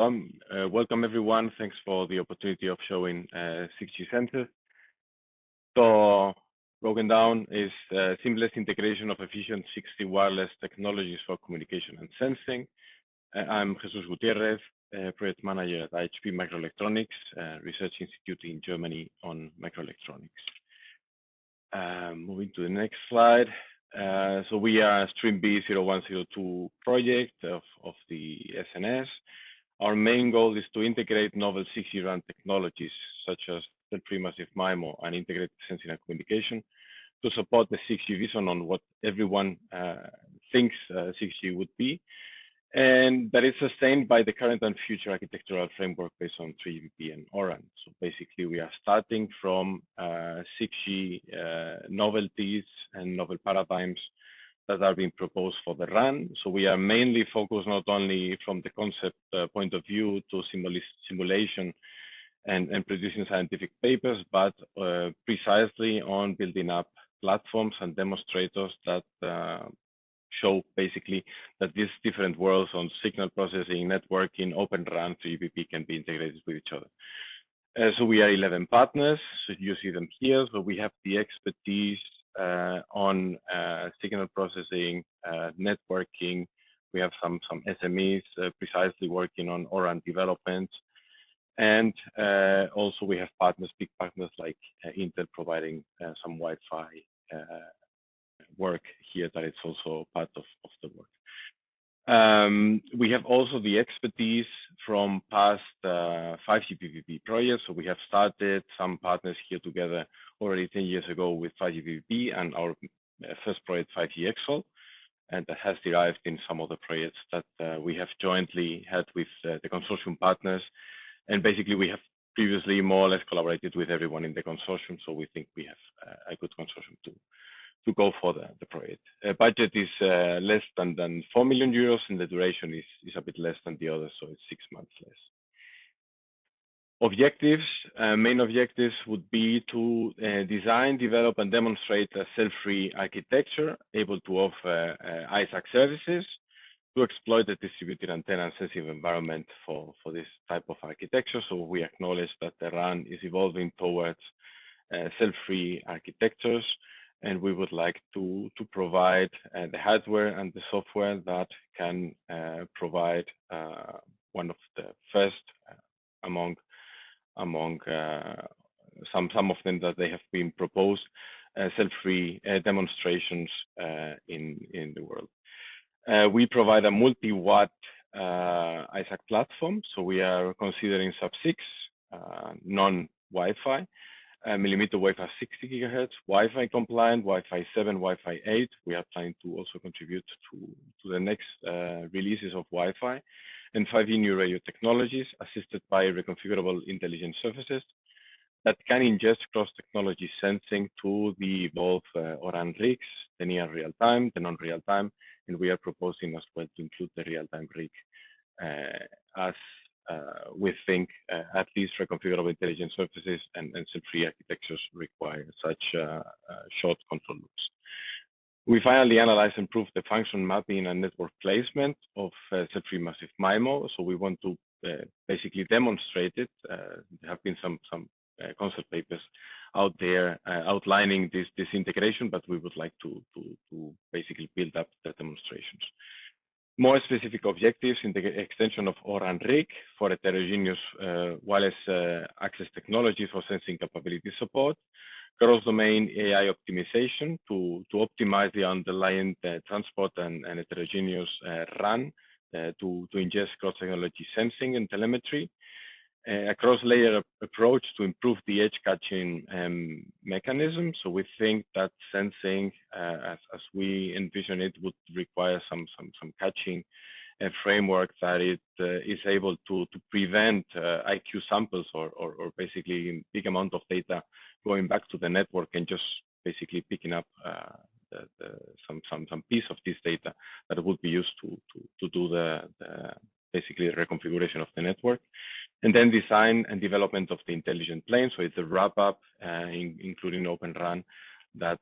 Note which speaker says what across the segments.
Speaker 1: Welcome everyone. Thanks for the opportunity of showing 6G-SENSES. So broken down is seamless integration of efficient 6G wireless technologies for communication and sensing. I'm Jesus Gutierrez, project manager at HP Microelectronics, Research Institute in Germany on microelectronics. Moving to the next slide. So we are Stream B0102 project of the SNS. Our main goal is to integrate novel 6G RAN technologies such as cell-free massive MIMO and integrated sensing and communication to support the 6G vision on what everyone thinks 6G would be, and that is sustained by the current and future architectural framework based on 3GPP and ORAN. So basically, we are starting from 6G novelties and novel paradigms that are being proposed for the RAN. So we are mainly focused not only from the concept point of view to simulation and producing scientific papers, but precisely on building up platforms and demonstrators that show basically that these different worlds on signal processing, networking, open RAN, 3GPP can be integrated with each other. So we are 11 partners, so you see them here. So we have the expertise on signal processing, networking. We have some SMEs precisely working on ORAN development. And also we have partners, big partners like Intel providing some Wi-Fi work here that it's also part of the work. We have also the expertise from past 5G-PPP projects. So we have started some partners here together already 10 years ago with 5G-PPP and our first project 5G-XL, and that has derived in some of the projects that we have jointly had with the consortium partners. And basically we have previously more or less collaborated with everyone in the consortium, so we think we have a good consortium to go for the project. Budget is less than 4 million euros, and the duration is a bit less than the others, so it's 6 months less. Objectives, main objectives would be to design, develop, and demonstrate a cell-free architecture able to offer ISAC services to exploit the distributed antenna and sensitive environment for this type of architecture. So we acknowledge that the RAN is evolving towards cell-free architectures, and we would like to provide the hardware and the software that can provide one of the first among some of them that they have been proposed cell-free demonstrations in the world. We provide a multi-watt ISAC platform, so we are considering sub-6 non-Wi-Fi. Millimeter wave has 60 gigahertz, Wi-Fi compliant, Wi-Fi 7, Wi-Fi 8. We are planning to also contribute to the next releases of Wi-Fi, and 5G new radio technologies assisted by reconfigurable intelligent surfaces that can ingest cross-technology sensing to the both ORAN rigs, the near real-time, the non-real-time, and we are proposing as well to include the real-time rig as we think at least reconfigurable intelligent surfaces and cell-free architectures require such short control loops. We finally analyze and prove the function mapping and network placement of cell-free massive MIMO. So we want to basically demonstrate it. There have been some concept papers out there outlining this integration, but we would like to basically build up the demonstrations. More specific objectives in the extension of ORAN rig for heterogeneous wireless access technology for sensing capability support, cross-domain AI optimization to optimize the underlying transport and heterogeneous RAN to ingest cross-technology sensing and telemetry, a cross-layer approach to improve the edge catching mechanism. So we think that sensing, as we envision it, would require some catching framework that it is able to prevent IQ samples or basically big amount of data going back to the network and just basically picking up some piece of this data that would be used to do the basically reconfiguration of the network. And then design and development of the intelligent plane. So it's a wrap-up, including Open RAN, that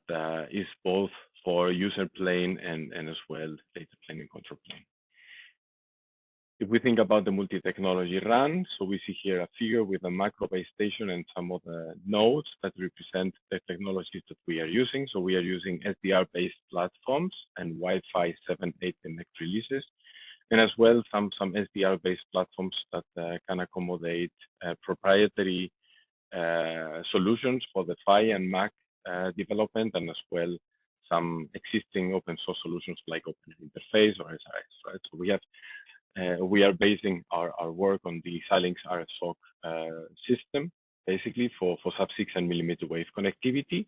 Speaker 1: is both for user plane and as well data plane and control plane. If we think about the multi-technology RAN, so we see here a figure with a macro base station and some of the nodes that represent the technologies that we are using. So we are using SDR-based platforms and Wi-Fi 7, 8, and next releases, and as well some SDR-based platforms that can accommodate proprietary solutions for the PHY and Mac development, and as well some existing open source solutions like Open Interface or SRS, right? So we are basing our work on the Xilinx RFSoC system, basically for sub-6 and millimeter wave connectivity.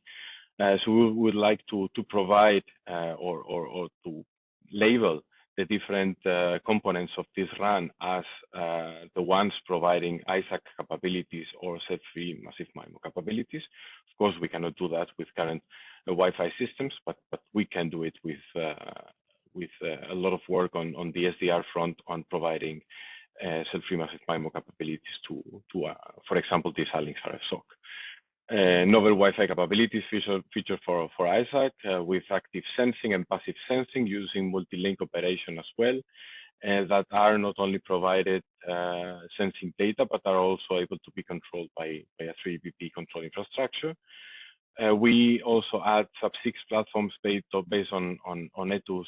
Speaker 1: So we would like to provide or to label the different components of this RAN as the ones providing ISAC capabilities or set-free massive MIMO capabilities. Of course, we cannot do that with current Wi-Fi systems, but we can do it with a lot of work on the SDR front on providing set-free massive MIMO capabilities to for example, this Xilinx RFSoC. Novel Wi-Fi capabilities feature for ISAC with active sensing and passive sensing using multi-link operation as well, that are not only provided sensing data, but are also able to be controlled by a 3GPP control infrastructure. We also add sub-6 platforms based on ETUS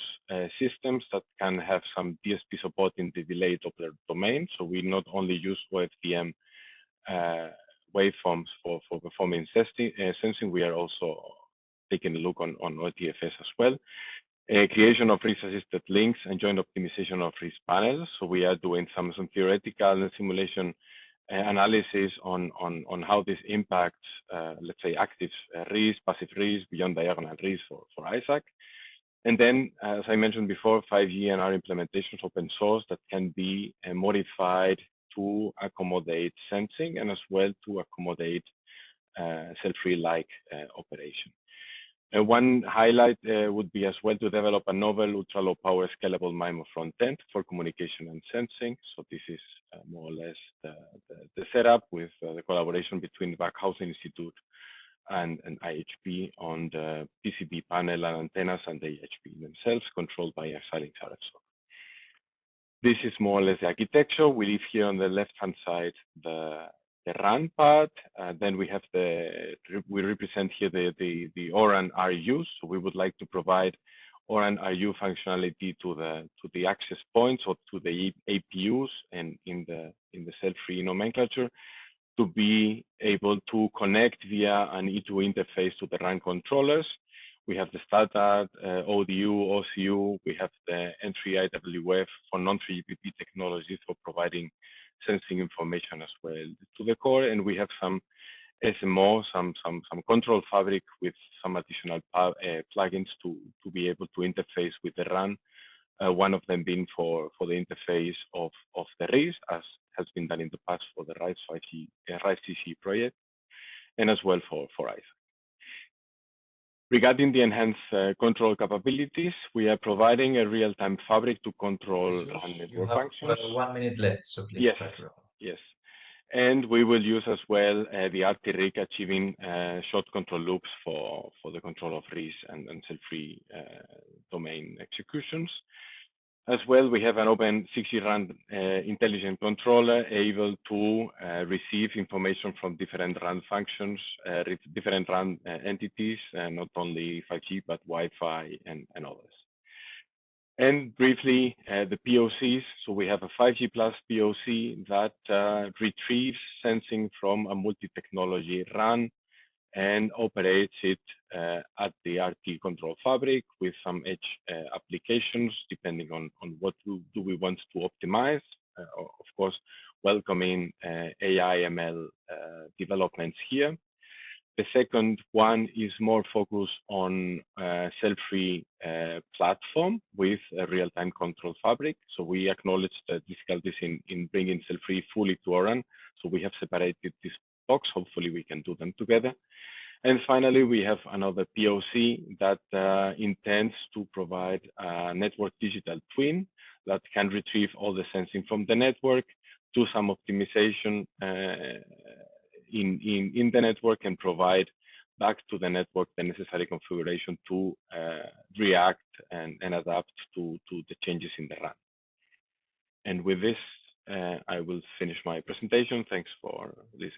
Speaker 1: systems that can have some DSP support in the delayed Doppler domain. So we not only use OFDM waveforms for performing sensing, we are also taking a look on OTFS as well. Creation of RIS-assisted links and joint optimization of RIS panels. So we are doing some theoretical and simulation analysis on how this impacts, let's say, active RIS, passive RIS, beyond diagonal RIS for ISAC. And then, as I mentioned before, 5G and our implementations open source that can be modified to accommodate sensing and as well to accommodate cell-free like operation. One highlight would be as well to develop a novel ultra-low power scalable MIMO front end for communication and sensing. So this is more or less the setup with the collaboration between the Backhausen Institute and IHP on the PCB panel and antennas and the IHP themselves, controlled by a Xilinx RFSoC. This is more or less the architecture. We leave here on the left-hand side the RAN part. Then we have we represent here the ORAN RUs. So we would like to provide ORAN RU functionality to the access points or to the APUs and in the cell-free nomenclature to be able to connect via an E2 interface to the RAN controllers. We have the standard ODU, OCU. We have the entry IWF for non-3GPP technologies for providing sensing information as well to the core. And we have some SMO, some control fabric with some additional plugins to be able to interface with the RAN. One of them being for the interface of the RIS, as has been done in the past for the RISE CC project, and as well for ISAC. Regarding the enhanced control capabilities, we are providing a real-time fabric to control network functions.
Speaker 2: 1 minute left, so please
Speaker 1: yes,
Speaker 2: try to wrap up.
Speaker 1: Yes. And we will use as well the RT-RIC achieving short control loops for the control of RIS and cell-free domain executions. As well, we have an open 6G RAN intelligent controller able to receive information from different RAN functions, different RAN entities, not only 5G, but Wi-Fi and others. And briefly, the POCs. So we have a 5G plus POC that retrieves sensing from a multi-technology RAN and operates it at the RT control fabric with some edge applications, depending on what do we want to optimize. Of course, welcoming AI ML developments here. The second one is more focused on cell-free platform with a real-time control fabric. So we acknowledge the difficulties in bringing cell-free fully to ORAN. So we have separated this box. Hopefully we can do them together. And finally, we have another POC that intends to provide a network digital twin that can retrieve all the sensing from the network, do some optimization in the network, and provide back to the network the necessary configuration to react and adapt to the changes in the RAN. And with this, I will finish my presentation. Thanks for listening.